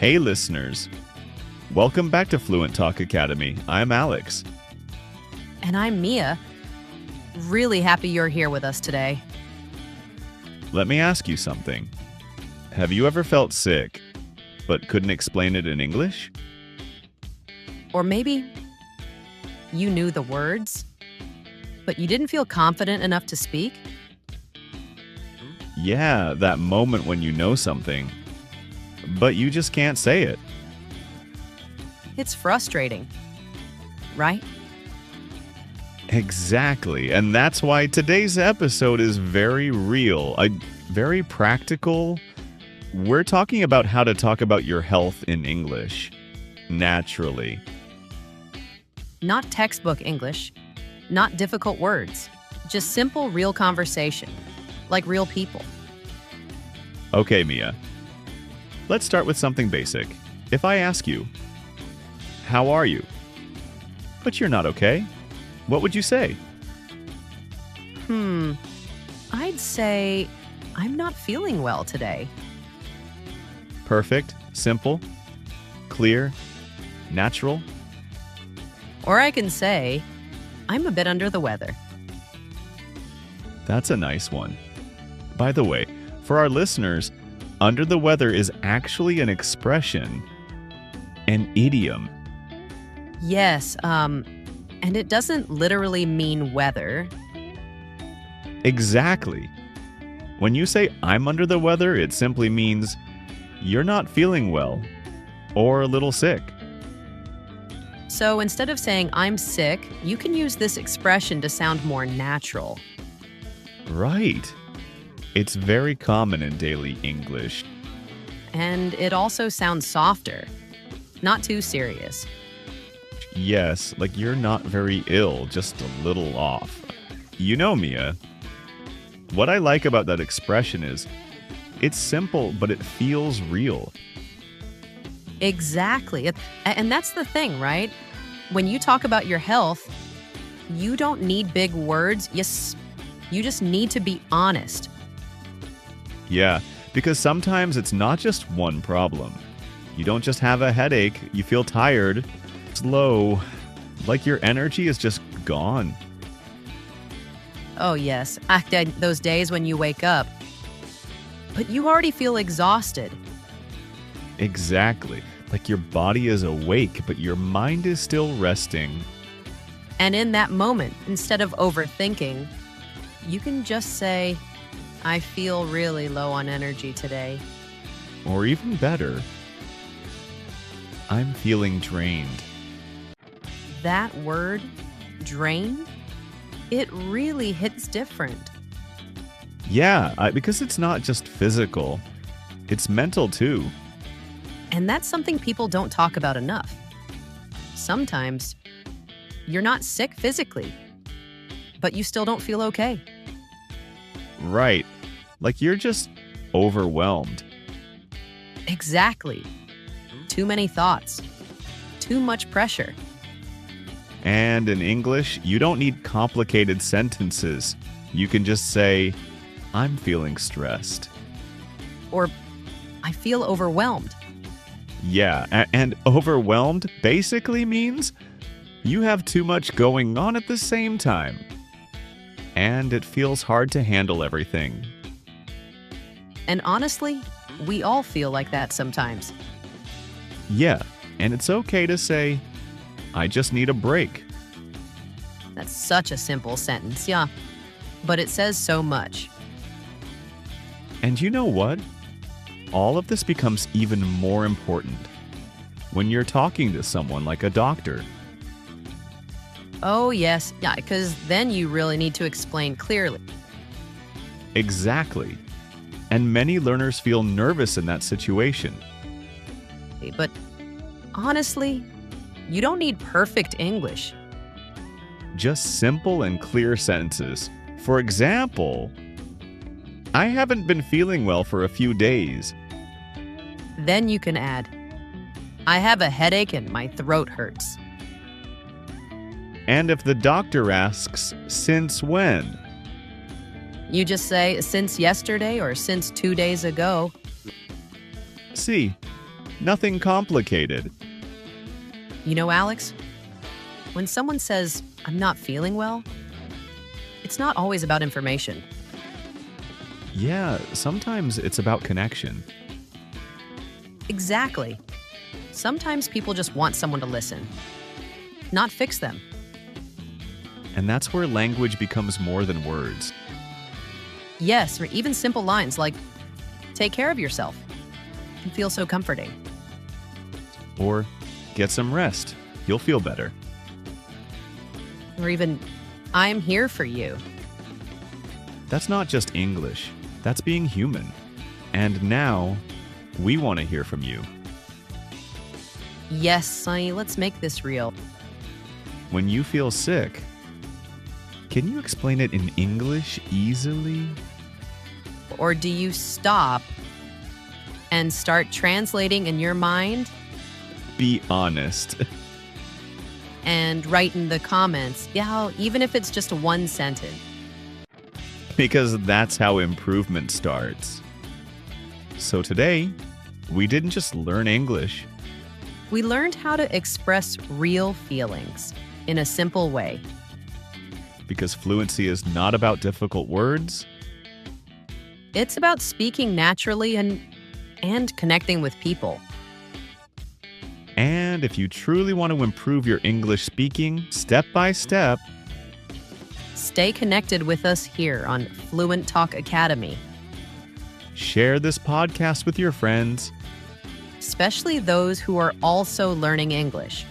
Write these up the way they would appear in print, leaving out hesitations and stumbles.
Hey listeners, welcome back to Fluent Talk Academy. I'm Alex. And I'm Mia. Really happy you're here with us today. Let me ask you something. Have you ever felt sick, but couldn't explain it in English? Or maybe you knew the words, but you didn't feel confident enough to speak? Yeah, that moment when you know something, but you just can't say it. It's frustrating, right? Exactly, and that's why today's episode is very real, very practical. We're talking about how to talk about your health in English, naturally. Not textbook English, not difficult words, just simple, real conversation, like real people. Okay, Mia. Let's start with something basic. If I ask you, how are you? But you're not okay. What would you say? I'd say I'm not feeling well today. Perfect, simple, clear, natural. Or I can say I'm a bit under the weather. That's a nice one. By the way, for our listeners, under the weather is actually an expression, an idiom. Yes, and it doesn't literally mean weather. Exactly. When you say I'm under the weather, it simply means you're not feeling well or a little sick. So instead of saying I'm sick, you can use this expression to sound more natural. Right. It's very common in daily English. And it also sounds softer, not too serious. Yes, like you're not very ill, just a little off. You know, Mia, what I like about that expression is it's simple, but it feels real. Exactly. And that's the thing, right? When you talk about your health, you don't need big words. Yes, you just need to be honest. Yeah, because sometimes it's not just one problem. You don't just have a headache, you feel tired, slow, like your energy is just gone. Oh, yes. Those days when you wake up, but you already feel exhausted. Exactly. Like your body is awake, but your mind is still resting. And in that moment, instead of overthinking, you can just say, I feel really low on energy today. Or even better, I'm feeling drained. That word, drain, it really hits different. Yeah, because it's not just physical, it's mental too. And that's something people don't talk about enough. Sometimes you're not sick physically, but you still don't feel okay. Right. Like you're just overwhelmed. Exactly. Too many thoughts. Too much pressure. And in English, you don't need complicated sentences. You can just say, I'm feeling stressed. Or, I feel overwhelmed. Yeah, and overwhelmed basically means you have too much going on at the same time. And it feels hard to handle everything. And honestly, we all feel like that sometimes. Yeah, and it's okay to say, I just need a break. That's such a simple sentence, yeah. But it says so much. And you know what? All of this becomes even more important when you're talking to someone like a doctor. Oh, yes, yeah, because then you really need to explain clearly. Exactly. And many learners feel nervous in that situation. But honestly, you don't need perfect English. Just simple and clear sentences. For example, I haven't been feeling well for a few days. Then you can add, I have a headache and my throat hurts. And if the doctor asks, since when? You just say, since yesterday or since 2 days ago. See, Nothing complicated. You know, Alex, when someone says, "I'm not feeling well," it's not always about information. Yeah, sometimes it's about connection. Exactly. Sometimes people just want someone to listen, not fix them. And that's where language becomes more than words. Yes, or even simple lines like, "Take care of yourself," can feel so comforting. Or, get some rest. You'll feel better. Or even, "I'm here for you." That's not just English. That's being human. And now, we want to hear from you. Yes, Sonny, let's make this real. When you feel sick, can you explain it in English easily? Or do you stop and start translating in your mind Be honest. and write in the comments, yeah, even if it's just one sentence? Because that's how improvement starts. So today, we didn't just learn English. We learned how to express real feelings in a simple way. Because fluency is not about difficult words. It's about speaking naturally and connecting with people. And if you truly want to improve your English speaking step by step, Stay connected with us here on Fluent Talk Academy, share this podcast with your friends. especially those who are also learning English,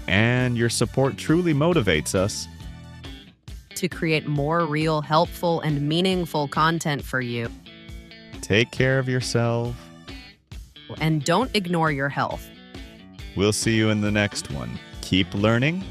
And your support truly motivates us. to create more real, helpful, and meaningful content for you. Take care of yourself. And don't ignore your health. We'll see you in the next one. Keep learning